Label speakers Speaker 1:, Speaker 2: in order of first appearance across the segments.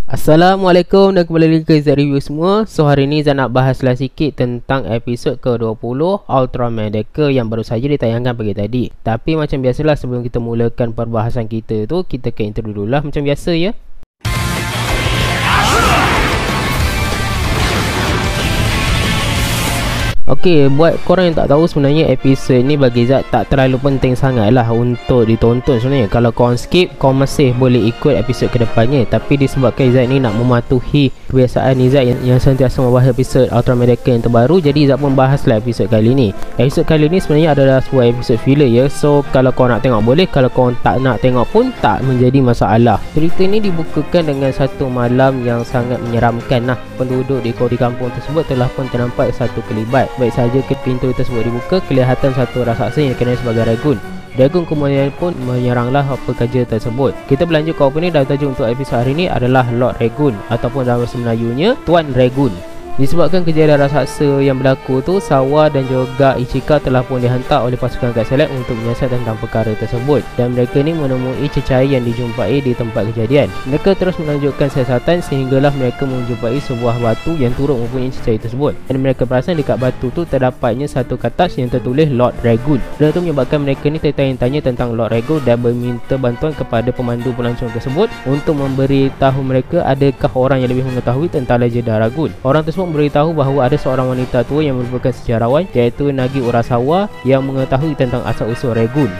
Speaker 1: Assalamualaikum dan kembali lagi ke Z Review semua. So hari ni Zat nak bahaslah sikit tentang episod ke-20 Ultraman Deca yang baru saja ditayangkan pagi tadi. Tapi macam biasalah, sebelum kita mulakan perbahasan kita tu, kita ke intro dululah macam biasa ya. Okey, buat korang yang tak tahu, sebenarnya episod ni bagi Zat tak terlalu penting sangat lah untuk ditonton sebenarnya. Kalau korang skip, korang masih boleh ikut episod kedepannya. Tapi disebabkan Zat ni nak mematuhi kebiasaan Zat yang sentiasa membahas episod Ultraman Deca yang terbaru, jadi Zat pun bahaslah episod kali ni. Episod kali ni sebenarnya adalah sebuah episod filler ya. So kalau korang nak tengok boleh, kalau korang tak nak tengok pun tak menjadi masalah. Cerita ni dibukakan dengan satu malam yang sangat menyeramkan lah. Penduduk di kampung tersebut telah pun ternampak satu kelibat. Baik saja ke pintu tersebut dibuka, kelihatan satu raksasa yang dikenali sebagai Ragun. Ragun kemudian pun menyeranglah pekerja tersebut. Kita berlanjut ke opening dan tajuk untuk episod hari ini adalah Lord Ragun, ataupun dalam bahasa Melayunya Tuan Ragun. Disebabkan kejadian raksasa yang berlaku tu, Sawa dan juga Ichika telah pun dihantar oleh pasukan Guard Select untuk menyiasat tentang perkara tersebut. Dan mereka ni menemui cecair yang dijumpai di tempat kejadian. Mereka terus melanjutkan siasatan sehinggalah mereka menjumpai sebuah batu yang turut mempunyai cecair tersebut. Dan mereka perasan dekat batu tu terdapatnya satu katas yang tertulis Lord Ragun. Benda tu menyebabkan mereka ni tertanya-tanya tentang Lord Ragun dan meminta bantuan kepada pemandu pelancong tersebut untuk memberitahu mereka adakah orang yang lebih mengetahui tentang legenda Ragun. Orang tersebut memberitahu bahawa ada seorang wanita tua yang merupakan sejarawan, iaitu Nagi Urasawa, yang mengetahui tentang asal-usul Ragun.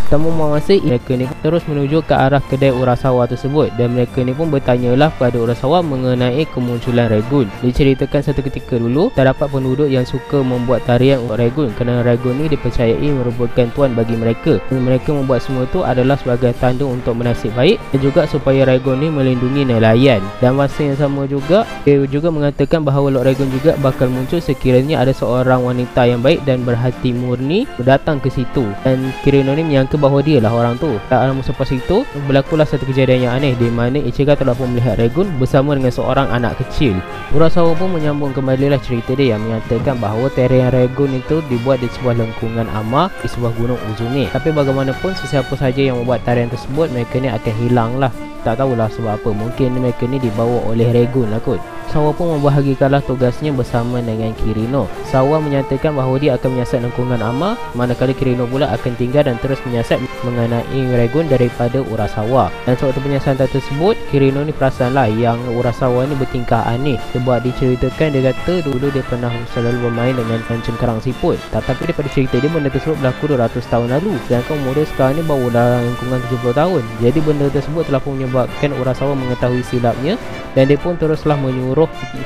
Speaker 1: Tanpa mengawasi, mereka ni terus menuju ke arah kedai Urasawa tersebut dan mereka ni pun bertanyalah kepada Urasawa mengenai kemunculan Ragun. Diceritakan satu ketika dulu terdapat penduduk yang suka membuat tarian untuk Ragun kerana Ragun ni dipercayai merupakan tuan bagi mereka. Dan mereka membuat semua itu adalah sebagai tanda untuk bernasib baik dan juga supaya Ragun ni melindungi nelayan. Dan masa yang sama juga, dia juga mengatakan bahawa Lord Ragun juga bakal muncul sekiranya ada seorang wanita yang baik dan berhati murni datang ke situ. Dan Kirino ni menyangka bahawa dia lah orang tu. Tak lama selepas itu, berlakulah satu kejadian yang aneh di mana Ichika telah pun melihat Ragun bersama dengan seorang anak kecil. Urasawa pun menyambung kembalilah cerita dia yang menyatakan bahawa tarian Ragun itu dibuat di sebuah lengkungan amar di sebuah gunung Uzune. Tapi bagaimanapun, sesiapa saja yang membuat tarian tersebut, mereka ni akan hilang lah. Tak tahulah sebab apa, mungkin mereka ni dibawa oleh Ragun lah kot. Sawa pun membahagikanlah tugasnya bersama dengan Kirino. Sawa menyatakan bahawa dia akan menyiasat lengkungan amar, manakala Kirino pula akan tinggal dan terus menyiasat mengenai Ragun daripada Urasawa. Dan sewaktu penyiasatan tersebut, Kirino ni perasanlah yang Urasawa ni bertingkah aneh. Sebab diceritakan, dia kata dulu dia pernah selalu bermain dengan cengkarang siput. Tetapi daripada cerita dia, benda tersebut berlaku 200 tahun lalu. Sedangkan umur dia sekarang ni baru dalam lengkungan 70 tahun. Jadi benda tersebut telah pun menyebabkan Urasawa mengetahui silapnya dan dia pun teruslah menyuruh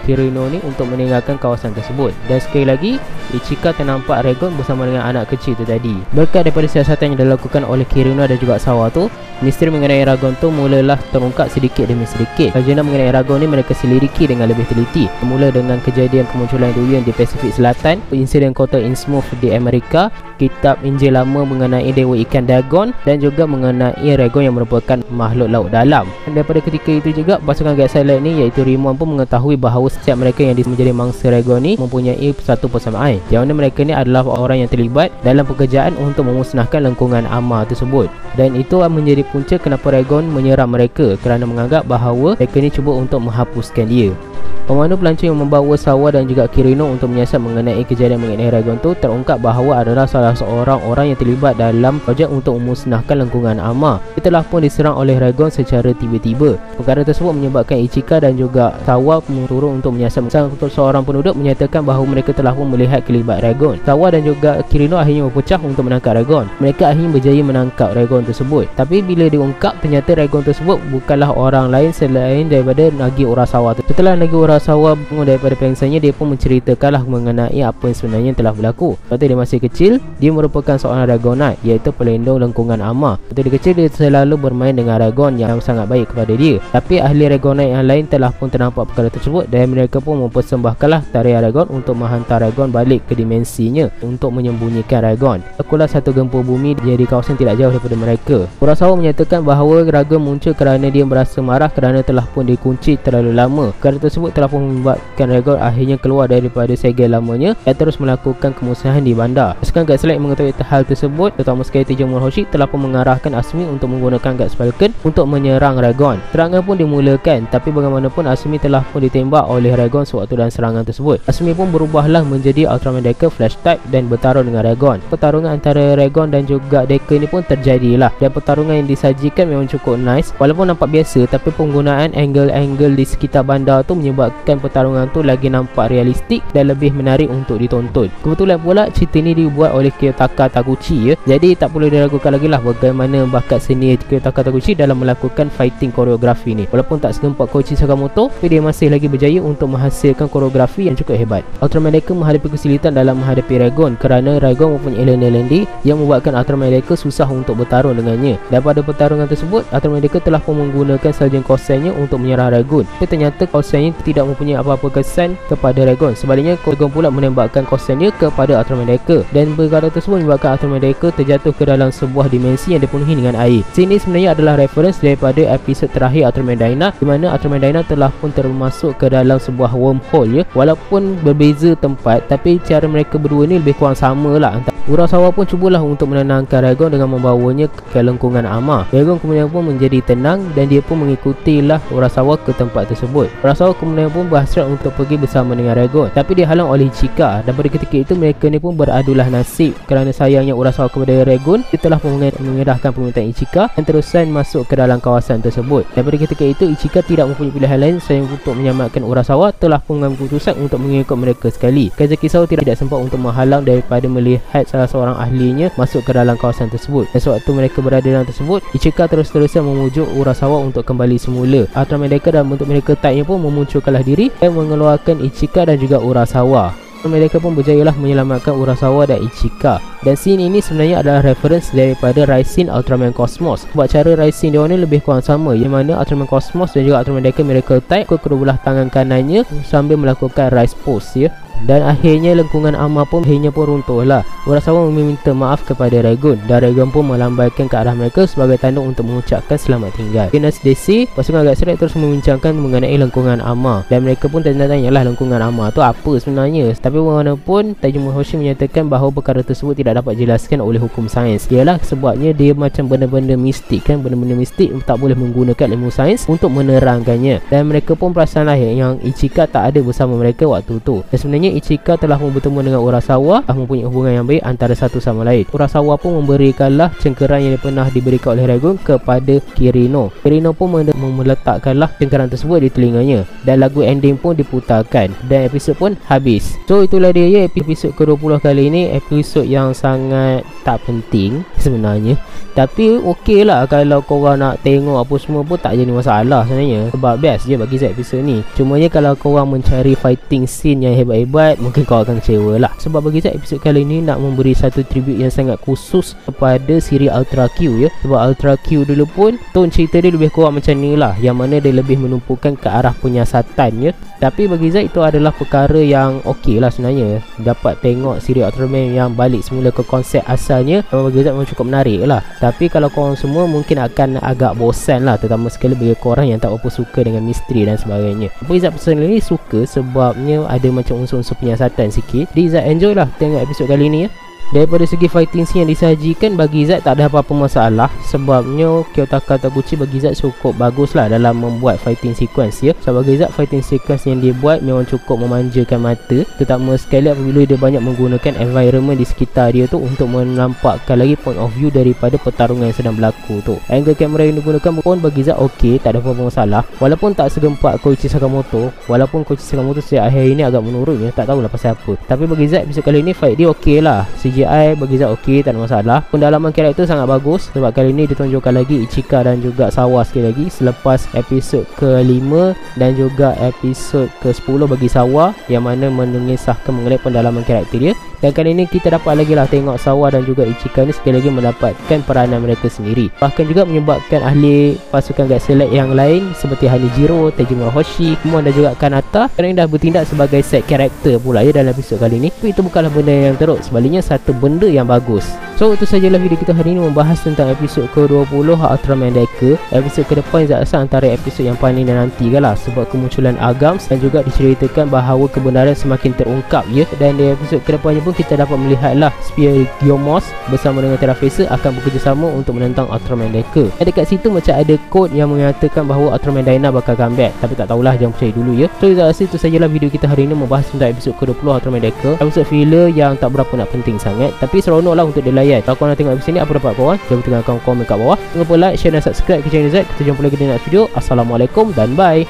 Speaker 1: Kirino ni untuk meninggalkan kawasan tersebut. Dan sekali lagi, Ichika ternampak Ragun bersama dengan anak kecil tu tadi. Berkat daripada siasatan yang dilakukan oleh Kirino dan juga Sawa tu, misteri mengenai Ragun tu mulalah terungkap sedikit demi sedikit. Legenda mengenai Ragun ni mereka selidiki dengan lebih teliti. Mula dengan kejadian kemunculan duyung di Pasifik Selatan, insiden kota Innsmouth di Amerika, kitab Injil lama mengenai dewa ikan Dagon, dan juga mengenai Ragun yang merupakan makhluk laut dalam. Dan daripada ketika itu juga, pasukan Guard Select ni iaitu Rimon pun mengetahui bahawa setiap mereka yang menjadi mangsa Ragun ni mempunyai satu persamaan, yang mana mereka ni adalah orang yang terlibat dalam pekerjaan untuk memusnahkan lengkungan amar tersebut. Dan itu menjadi punca kenapa Ragun menyerang mereka, kerana menganggap bahawa mereka ni cuba untuk menghapuskan dia. Pemandu pelancong yang membawa Sawa dan juga Kirino untuk menyiasat mengenai kejadian mengenai Ragun tu terungkap bahawa adalah salah seorang orang yang terlibat dalam projek untuk memusnahkan lengkungan amar. Dia telah pun diserang oleh Ragun secara tiba-tiba. Perkara tersebut menyebabkan Ichika dan juga Sawa turun untuk menyiasat. Untuk seorang penduduk menyatakan bahawa mereka telah pun melihat kelibat Ragun. Sawa dan juga Kirino akhirnya berpecah untuk menangkap Ragun. Mereka akhirnya berjaya menangkap Ragun tersebut. Tapi bila diungkap, ternyata Ragun tersebut bukanlah orang lain selain daripada Nagi Urasawa. Setelah Nagi Urasawa bangun daripada pengsannya, dia pun menceritakanlah mengenai apa yang sebenarnya telah berlaku. Waktu dia masih kecil, dia merupakan seorang Ragonite, iaitu pelindung lengkungan amar. Waktu dia kecil, dia selalu bermain dengan Ragon yang sangat baik kepada dia. Tapi ahli Ragonite yang lain telah pun ternampak perkara tersebut dan mereka pun mempersembahkanlah tarian Ragon untuk menghantar Ragon balik ke dimensinya untuk menyembunyikan Ragon. Berlakulah satu gempa bumi di kawasan tidak jauh daripada mereka. Urasawa menyatakan bahawa Ragon muncul kerana dia merasa marah kerana telah pun dikunci terlalu lama. Perkara tersebut telah pun membuatkan Raygon akhirnya keluar daripada segel lamanya dan terus melakukan kemusnahan di bandar. Pasukan Guards Select mengetahui hal tersebut, terutama sekali Tejo Morohoshi telah pun mengarahkan Asumi untuk menggunakan Guards Falcon untuk menyerang Raygon. Serangan pun dimulakan, tapi bagaimanapun Asumi telah pun ditembak oleh Raygon sewaktu dalam serangan tersebut. Asumi pun berubahlah menjadi Ultraman Decker Flash Type dan bertarung dengan Raygon. Pertarungan antara Raygon dan juga Decker ni pun terjadilah, dan pertarungan yang disajikan memang cukup nice. Walaupun nampak biasa, tapi penggunaan angle-angle di sekitar bandar tu menyebabkan pertarungan tu lagi nampak realistik dan lebih menarik untuk ditonton. Kebetulan pula cerita ni dibuat oleh Kiyotaka Taguchi ya. Jadi tak perlu diragukan lagi lah bagaimana bakat seni Kiyotaka Taguchi dalam melakukan fighting koreografi ni. Walaupun tak segempak Koichi Sakamoto, tapi dia masih lagi berjaya untuk menghasilkan koreografi yang cukup hebat. Ultraman Decker menghadapi kesulitan dalam menghadapi Raygon kerana Raygon mempunyai Eleni yang membuatkan Ultraman Decker susah untuk bertarung dengannya. Dan pada pertarungan tersebut, Ultraman Decker telah pun menggunakan Sergeant Kosennya untuk menyerang Raygon. Tapi ternyata Kosennya tidak mempunyai apa-apa kesan kepada Raygon. Sebaliknya, Raygon pula menembakkan Kosennya kepada Ultraman Decker, dan perkara tersebut menyebabkan Ultraman Decker terjatuh ke dalam sebuah dimensi yang dipenuhi dengan air. Sini sebenarnya adalah reference daripada episod terakhir Ultraman Dyna, di mana Ultraman Dyna telah pun termasuk ke dalam sebuah wormhole ya. Walaupun berbeza tempat, tapi cara mereka berdua ni lebih kurang sama lah. Urasawa pun cubalah untuk menenangkan Raygon dengan membawanya ke lengkungan Ama. Raygon kemudian pun menjadi tenang dan dia pun mengikutilah Urasawa ke tempat tersebut. Urasawa kemudian pun berhasrat untuk pergi bersama dengan Raygon, tapi dihalang oleh Ichika, dan pada ketika itu mereka ni pun beradulah nasib kerana sayangnya Urasawa kepada Raygon. Dia telah mengedahkan permintaan Ichika dan terusan masuk ke dalam kawasan tersebut. Dan pada ketika itu Ichika tidak mempunyai pilihan lain selain untuk menyelamatkan Urasawa, telah pun mengambil keputusan untuk mengikut mereka sekali. Kazaki Sao tidak sempat untuk menghalang daripada melihat salah seorang ahlinya masuk ke dalam kawasan tersebut. Dan sewaktu mereka berada dalam tersebut, Ichika terus-terusan memujuk Urasawa untuk kembali semula. Ultraman Decker dalam bentuk mereka type-nya pun memunculkanlah diri dan mengeluarkan Ichika dan juga Urasawa. Mereka pun berjayalah menyelamatkan Urasawa dan Ichika. Dan scene ini sebenarnya adalah reference daripada Rising Ultraman Cosmos. Sebab cara Rising dia ni lebih kurang sama, yang mana Ultraman Cosmos dan juga Ultraman Decker Miracle Type ke kedua belah tangan kanannya sambil melakukan rise pose ya. Dan akhirnya lengkungan Ama pun akhirnya pun runtuh lah. Urasawa meminta maaf kepada Raygon, dan Raygon pun melambaikan ke arah mereka sebagai tanda untuk mengucapkan selamat tinggal. Dinas DC, pasukan Guards Select terus membincangkan mengenai lengkungan Ama, dan mereka pun tanya-tanyalah lengkungan Ama tu apa sebenarnya. Tapi bagaimanapun Tejo Morohoshi menyatakan bahawa perkara tersebut tidak dapat dijelaskan oleh hukum sains. Ialah sebabnya dia macam benda-benda mistik kan, benda-benda mistik tak boleh menggunakan ilmu sains untuk menerangkannya. Dan mereka pun perasanlah yang Ichika tak ada bersama mereka waktu tu. Dan sebenarnya Ichika telah bertemu dengan Urasawa, mempunyai hubungan yang baik antara satu sama lain. Urasawa pun memberikanlah cengkeran yang pernah diberikan oleh Raygon kepada Kirino. Kirino pun meletakkanlah cengkeran tersebut di telinganya, dan lagu ending pun diputarkan, dan episod pun habis. So itulah dia ya, episod ke-20 kali ini. Episod yang sangat tak penting sebenarnya, tapi okey lah kalau korang nak tengok apa semua pun tak jadi masalah sebenarnya, sebab best je bagi saya episod ni. Cumanya kalau korang mencari fighting scene yang hebat-hebat, mungkin kau akan kecewa lah. Sebab bagi saya episod kali ni nak memberi satu tribute yang sangat khusus kepada siri Ultra Q ya. Sebab Ultra Q dulu pun tone cerita dia lebih kurang macam ni lah, yang mana dia lebih menumpukan ke arah penyiasatan ya. Tapi bagi saya itu adalah perkara yang okey lah sebenarnya. Dapat tengok siri Ultraman yang balik semula ke konsep asalnya, bagi saya memang cukup menarik lah. Tapi kalau korang semua mungkin akan agak bosan lah, terutama sekali bagi korang yang tak apa suka dengan misteri dan sebagainya. Bagi saya personally suka sebabnya ada macam unsur-unsur penyiasatan sikit. Jadi Zat enjoy lah tengok episod kali ni ya. Daripada segi fighting scene yang disajikan, bagi Zat tak ada apa-apa masalah. Sebabnya Kiyotaka Taguchi bagi Zat cukup bagus lah dalam membuat fighting sequence ya. Sebab bagi Zat fighting sequence yang dia buat memang cukup memanjakan mata, terutama sekali apabila dia banyak menggunakan environment di sekitar dia tu untuk menampakkan lagi point of view daripada pertarungan yang sedang berlaku tu. Angle kamera yang digunakan pun bagi Zat okey, tak ada apa-apa masalah. Walaupun tak segempak Koichi Sakamoto, walaupun Koichi Sakamoto sejak akhir ini agak menurun ya, tak tahulah pasal apa. Tapi bagi Zat episod kali ni fight dia okey lah. CGI bagi Zat okey, tak ada masalah. Pendalaman karakter sangat bagus, sebab kali ni ditunjukkan lagi Ichika dan juga Sawa sekali lagi selepas episod ke-5 dan juga episod ke-10 bagi Sawa, yang mana mengisahkan mengenai pendalaman karakter dia. Dan kali ini kita dapat lagi lah tengok Sawa dan juga Ichikan ni sekali lagi mendapatkan peranan mereka sendiri. Bahkan juga menyebabkan ahli pasukan Guide Select yang lain seperti Hanejiro, Tejimura Hoshi, Kumon dan juga Kanata sekarang dah bertindak sebagai set karakter pula ya dalam episod kali ni. Tapi itu bukanlah benda yang teruk, sebaliknya satu benda yang bagus. So itu sajalah video kita hari ini membahas tentang episod ke-20 Ultraman Deca. Episod ke depan Zat rasa antara episod yang paling dinantikan lah sebab kemunculan Agams dan juga diceritakan bahawa kebenaran semakin terungkap ya. Dan di episod ke depannya pun kita dapat melihatlah Spear Gyomos bersama dengan Terrafacer akan bekerjasama untuk menentang Ultraman Deca. Dan dekat situ macam ada kod yang mengatakan bahawa Ultraman Dyna bakal comeback, tapi tak tahulah, jangan percaya dulu ya. So Zat rasa itu sajalah video kita hari ini membahas tentang episod ke-20 Ultraman Deca. Episod filler yang tak berapa nak penting sangat, tapi seronok lah untuk dilayan. Kalau korang nak tengok episod ni, apa dapat korang? Jangan tinggalkan komen kat bawah. Jangan lupa like, share dan subscribe ke channel Z. Kita jumpa lagi di next video. Assalamualaikum dan bye.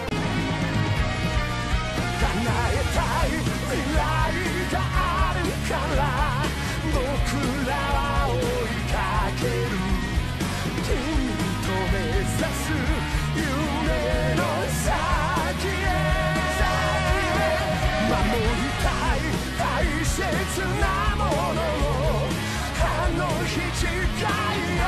Speaker 2: 大切なものをあの日誓い